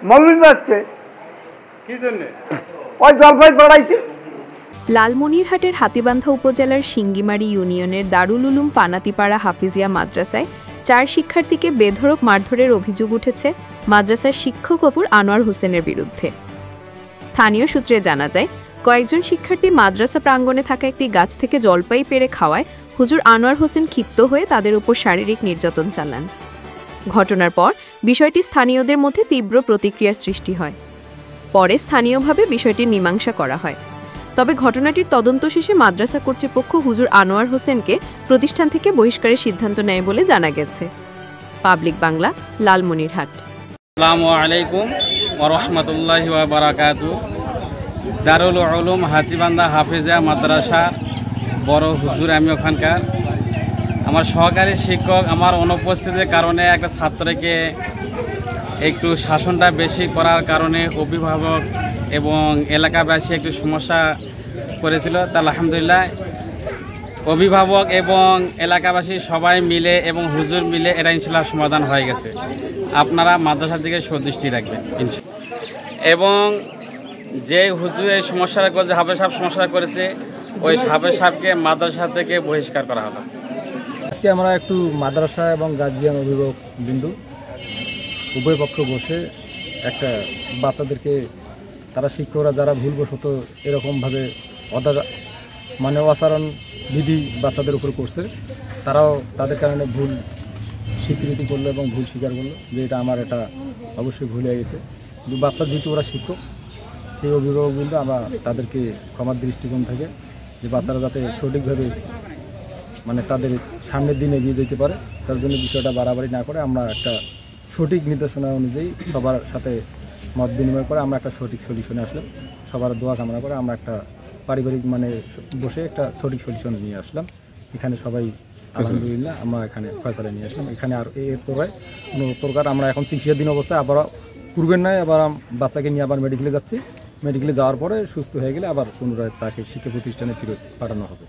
মৌলুমি আসছে কি জন্য? ওই জলপাই পড়াইছে। লালমনিরহাটের হাতীবান্ধা উপজেলার সিঙ্গিমারি ইউনিয়নের দারুল উলুম পানাতিপাড়া হাফিজিয়া মাদ্রাসায় 4 শিক্ষার্থীকে বেধড়ক মারধরের অভিযোগ উঠেছে মাদ্রাসার শিক্ষক গফুর আনোয়ার হোসেনের বিরুদ্ধে। স্থানীয় সূত্রে জানা যায়, কয়েকজন শিক্ষার্থী মাদ্রাসা প্রাঙ্গণে থাকা একটি গাছ থেকে জলপাই পেড়ে খাওয়ায় হুজুর আনোয়ার হোসেন ক্ষিপ্ত হয়ে তাদের উপর শারীরিক নির্যাতন চালান। ঘটনার পর বিষয়টি স্থানীয়দের মধ্যে তীব্র প্রতিক্রিয়ার সৃষ্টি হয়। পরে স্থানীয়ভাবে বিষয়টির মীমাংসা করা হয়। তবে ঘটনাটির তদন্ত শেষে মাদ্রাসা কর্তৃপক্ষ হুজুর আনোয়ার হোসেনকে প্রতিষ্ঠান থেকে বহিষ্কারের সিদ্ধান্ত নেয় বলে জানা গেছে। পাবলিক বাংলা, লালমনিরহাট। আসসালামু আলাইকুম ওয়া রাহমাতুল্লাহি ওয়া বারাকাতুহু। দারুল উলুম হাতীবান্ধা হাফিজিয়া মাদ্রাসা বড় হুজুর আমি ওখানকার। আমার সহকারী শিক্ষক আমার অনুপস্থিতির কারণে একটা ছাত্রকে একটু শাসনটা বেশি করার কারণে অভিভাবক এবং এলাকাবাসী একটু সমস্যা করেছিল। তা আলহামদুলিল্লাহ অভিভাবক এবং এলাকাবাসী সবাই মিলে এবং হুজুর মিলে এটা ইনশাআল্লাহ সমাধান হয়ে গেছে। আপনারা মাদ্রাসার দিকে সদৃষ্টি রাখবেন এবং যে হুজুর এই সমস্যাটা করেছে, হাফেজ সাহেব সমস্যা করেছে, ওই হাফেজ সাহেবকে মাদ্রাসা থেকে বহিষ্কার করা হলো। আজকে আমরা একটু মাদ্রাসা এবং গার্জিয়ান অভিভাবক বিন্দু উভয় পক্ষ বসে একটা বাচ্চাদেরকে তারা শিক্ষকরা যারা ভুলবশত এরকমভাবে অসাধারণ বিধি বাচ্চাদের উপর করছে, তারাও তাদের কারণে ভুল স্বীকৃতি করলো এবং ভুল স্বীকার করলো যে এটা আমার এটা অবশ্যই ভুল হয়ে গেছে। কিন্তু বাচ্চা যেহেতু ওরা শিক্ষক, সেই অভিভাবক কিন্তু আমরা তাদেরকে ক্ষমার দৃষ্টিকোণ থেকে যে বাচ্চারা যাতে সঠিকভাবে তাদের সামনের দিনে এগিয়ে যেতে পারে, তার জন্য বিষয়টা বাড়াবাড়ি না করে আমরা একটা সঠিক নির্দেশনা অনুযায়ী সবার সাথে মত বিনিময় করে আমরা একটা সঠিক সলিউশনে আসলাম। সবার দোয়া কামনা করে আমরা একটা পারিবারিক বসে একটা সঠিক সলিউশন নিয়ে আসলাম। এখানে সবাই আলহামদুলিল্লাহ আমরা এখানে ফয়সালা নিয়ে আসলাম। এখানে আর এরপরে কোনো প্রকার আমরা এখন চিকিৎসাধীন অবস্থায় আবার পূর্বের নয় আবার বাচ্চাকে নিয়ে আবার মেডিকেলে যাচ্ছি। মেডিকেলে যাওয়ার পরে সুস্থ হয়ে গেলে আবার পুনরায় তাকে শিক্ষা প্রতিষ্ঠানে ফেরত পাঠানো হবে।